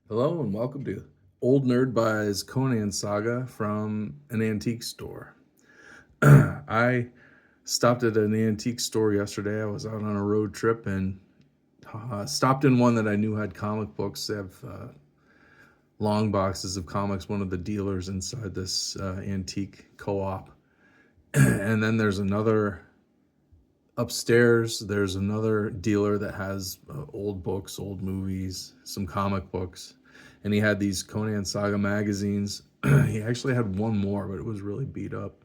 Hello and welcome to Old Nerd Buys Conan Saga from an antique store. I stopped at an antique store yesterday. I was out on a road trip and stopped in one that I knew had comic books. They have long boxes of comics, one of the dealers inside this antique co-op. And then there's another upstairs. There's another dealer that has old books, old movies, some comic books. And he had these Conan Saga magazines. He actually had one more, but it was really beat up.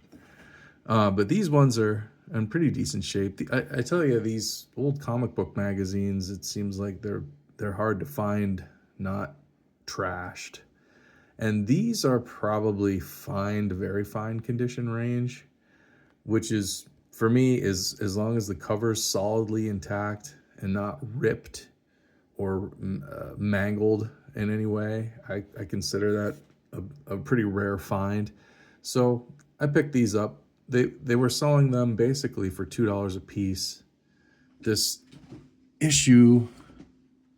But these ones are in pretty decent shape. I tell you, these old comic book magazines, it seems like they're hard to find, not trashed. And these are probably fine to very fine condition range, which is, for me, is as long as the cover's solidly intact and not ripped or mangled in any way. I consider that a pretty rare find. So I picked these up. They were selling them basically for $2 a piece. This issue,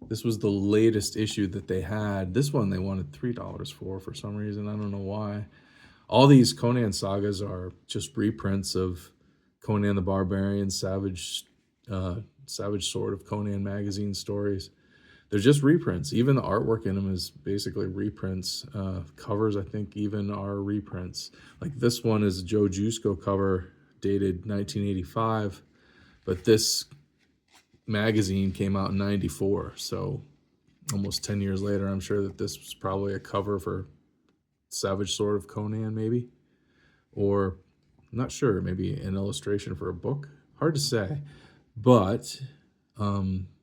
this was the latest issue that they had. This one they wanted $3 for some reason. I don't know why. All these Conan sagas are just reprints of Conan the Barbarian, Savage Sword of Conan magazine stories. They're just reprints. Even the artwork in them is basically reprints. Covers, I think, even are reprints. Like this one is a Joe Jusko cover dated 1985, but this magazine came out in 94. So almost 10 years later, I'm sure that this was probably a cover for Savage Sword of Conan, maybe. Or, I'm not sure, maybe an illustration for a book. Hard to say. But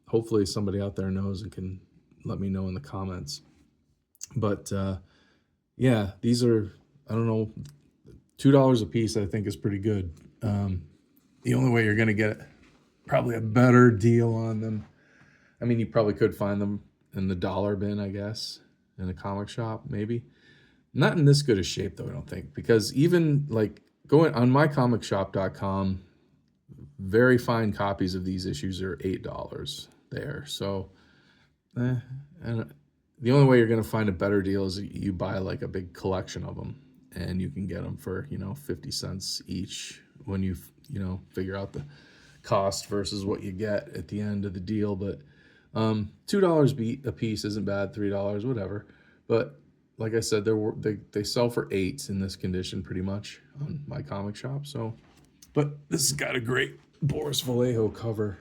hopefully somebody out there knows and can let me know in the comments. But yeah, these are, I don't know, $2 a piece I think is pretty good. The only way you're going to get probably a better deal on them, I mean, you probably could find them in the dollar bin, I guess, in a comic shop, maybe. Not in this good a shape, though, I don't think, because even like going on mycomicshop.com, very fine copies of these issues are $8 there. So, and the only way you're going to find a better deal is you buy like a big collection of them, and you can get them for 50 cents each when you figure out the cost versus what you get at the end of the deal. But $2 a piece isn't bad. $3, whatever. But like I said, they sell for $8 in this condition pretty much on my comic shop. So, but this has got a great Boris Vallejo cover.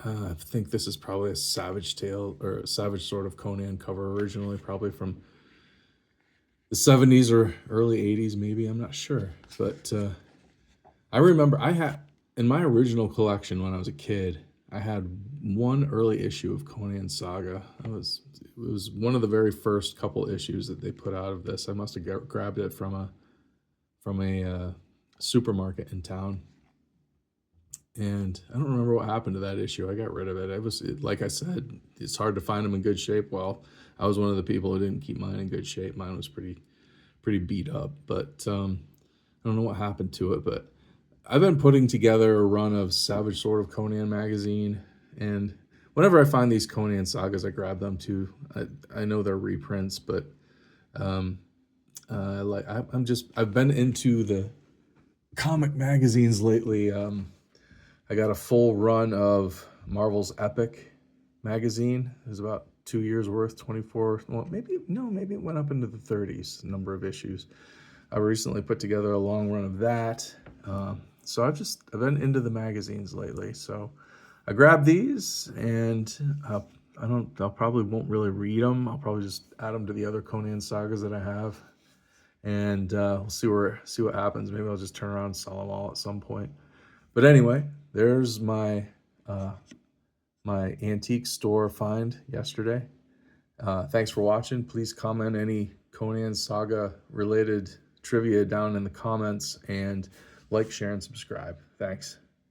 I think this is probably a Savage Tale or a Savage Sword of Conan cover originally, probably from the 70s or early 80s, maybe. I'm not sure. But I remember I had, in my original collection when I was a kid, I had one early issue of Conan Saga. It was one of the very first couple issues that they put out of this. I must have grabbed it from a supermarket in town. And I don't remember what happened to that issue. I got rid of it. Like I said, it's hard to find them in good shape. Well, I was one of the people who didn't keep mine in good shape. Mine was pretty beat up. But I don't know what happened to it. But I've been putting together a run of Savage Sword of Conan magazine, and whenever I find these Conan sagas, I grab them too. I know they're reprints, but I've been into the comic magazines lately. I got a full run of Marvel's Epic magazine. It was about 2 years worth, 24. Well, maybe it went up into the 30s, number of issues. I recently put together a long run of that. So I've been into the magazines lately. So I grabbed these, and I probably won't really read them. I'll probably just add them to the other Conan sagas that I have, and we'll see what happens. Maybe I'll just turn around and sell them all at some point. But anyway, there's my my antique store find yesterday. Thanks for watching. Please comment any Conan Saga related trivia down in the comments, and like, share, and subscribe. Thanks.